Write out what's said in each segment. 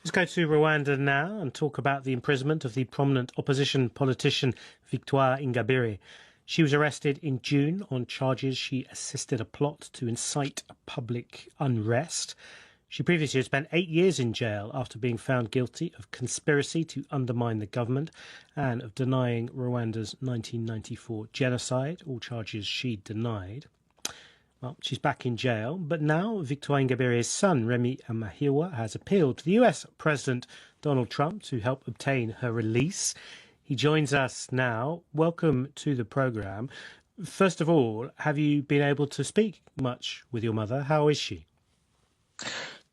Let's go to Rwanda now and talk about the imprisonment of the prominent opposition politician Victoire Ingabire. She was arrested in June on charges she assisted a plot to incite public unrest. She previously had spent 8 years in jail after being found guilty of conspiracy to undermine the government and of denying Rwanda's 1994 genocide, all charges she denied. Well, she's back in jail, but now Victoire Ingabire's son, Remy Amahirwa, has appealed to the US President Donald Trump to help obtain her release. He joins us now. Welcome to the programme. First of all, have you been able to speak much with your mother? How is she?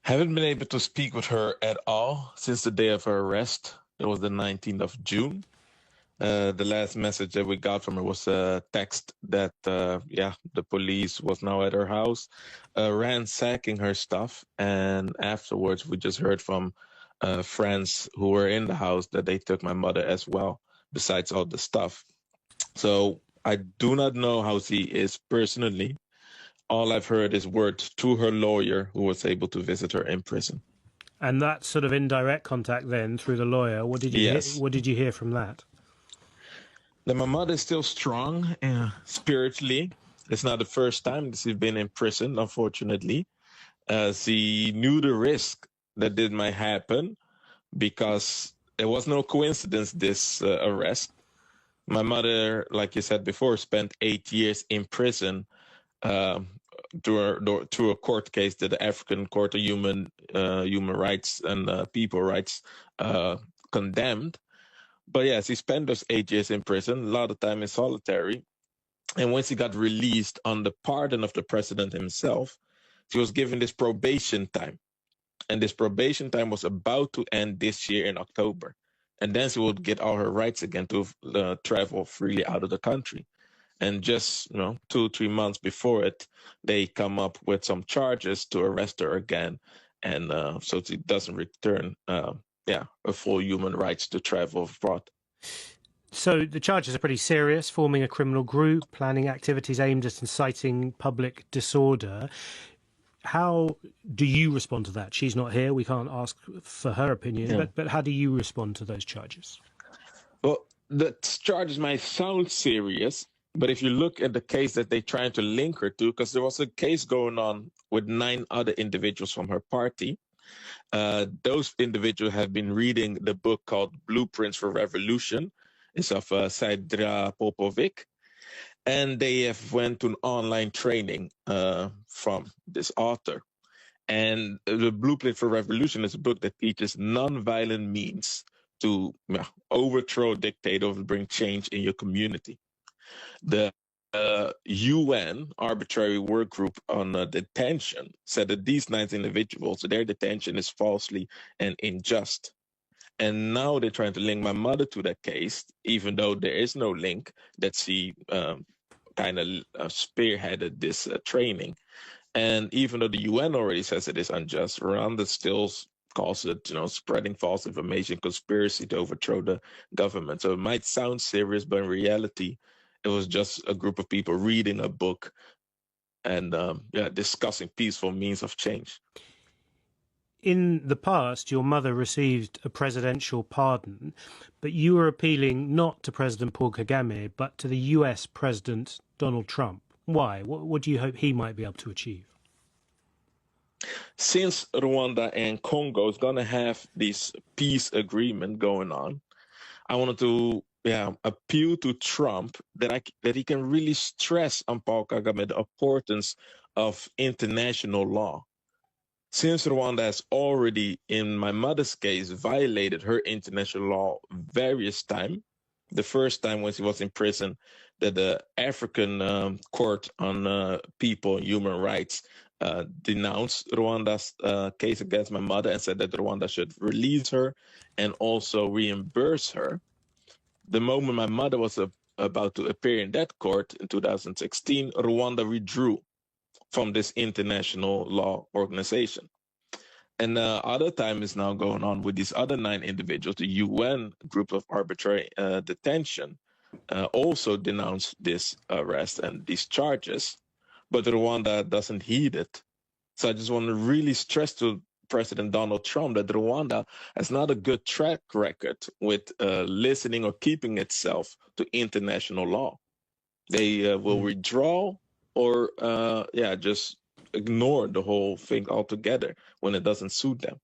Haven't been able to speak with her at all since the day of her arrest. It was the 19th of June. The last message that we got from her was a text that, the police was now at her house, ransacking her stuff. And afterwards, we just heard from friends who were in the house that they took my mother as well, besides all the stuff. So I do not know how she is personally. All I've heard is word to her lawyer, who was able to visit her in prison. And that sort of indirect contact then through the lawyer, what did you hear? What did you hear from that? That my mother is still strong spiritually. It's not the first time that she's been in prison, unfortunately. She knew the risk that it might happen because it was no coincidence, this arrest. My mother, like you said before, spent 8 years in prison through a court case that the African Court of Human Rights and People Rights condemned. But yes, he spent those 8 years in prison, a lot of time in solitary. And once he got released on the pardon of the president himself, he was given this probation time. And this probation time was about to end this year in October. And then she would get all her rights again to travel freely out of the country. And just 2-3 months before it, they come up with some charges to arrest her again. And so she doesn't return a full human rights to travel abroad. So the charges are pretty serious: forming a criminal group, planning activities aimed at inciting public disorder. How do you respond to that? She's not here. We can't ask for her opinion, but how do you respond to those charges? Well, the charges might sound serious, but if you look at the case that they're trying to link her to, because there was a case going on with 9 other individuals from her party. Those individuals have been reading the book called Blueprints for Revolution. It's of Saidra Popovic. And they have went to an online training from this author. And the Blueprint for Revolution is a book that teaches nonviolent means to overthrow dictators and bring change in your community. The UN arbitrary work group on detention said that these 9 individuals, their detention is falsely and unjust. And now they're trying to link my mother to that case, even though there is no link, that she kind of spearheaded this training. And even though the UN already says it is unjust, Rwanda still calls it, spreading false information, conspiracy to overthrow the government. So it might sound serious, but in reality, it was just a group of people reading a book and discussing peaceful means of change. In the past, your mother received a presidential pardon, but you were appealing not to President Paul Kagame, but to the US President Donald Trump. Why? What do you hope he might be able to achieve? Since Rwanda and Congo is going to have this peace agreement going on, I wanted to appeal to Trump that he can really stress on Paul Kagame the importance of international law. Since Rwanda has already, in my mother's case, violated her international law various times, the first time when she was in prison, that the African Court on People and Human Rights denounced Rwanda's case against my mother and said that Rwanda should release her and also reimburse her. The moment my mother was about to appear in that court in 2016, Rwanda withdrew from this international law organization. And other time is now going on with these other 9 individuals. The UN group of arbitrary detention also denounced this arrest and these charges, but Rwanda doesn't heed it. So I just want to really stress to President Donald Trump that Rwanda has not a good track record with listening or keeping itself to international law. They will withdraw or just ignore the whole thing altogether when it doesn't suit them.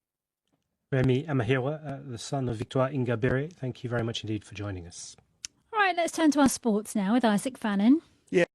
Remy Amahirwa, the son of Victoire Ingabire, thank you very much indeed for joining us. All right, let's turn to our sports now with Isaac Fannin.